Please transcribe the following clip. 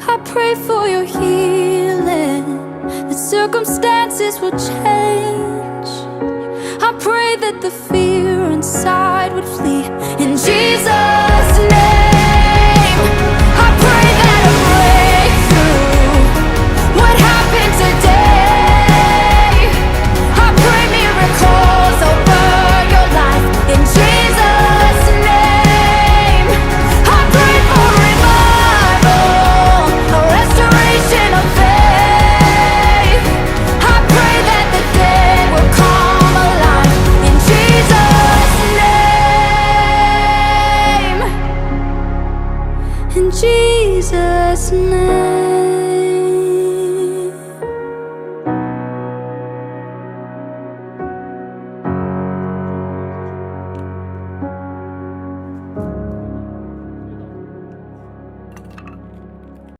I pray for your healing, that circumstances will change. I pray that the fear inside would flee. In Jesus' name.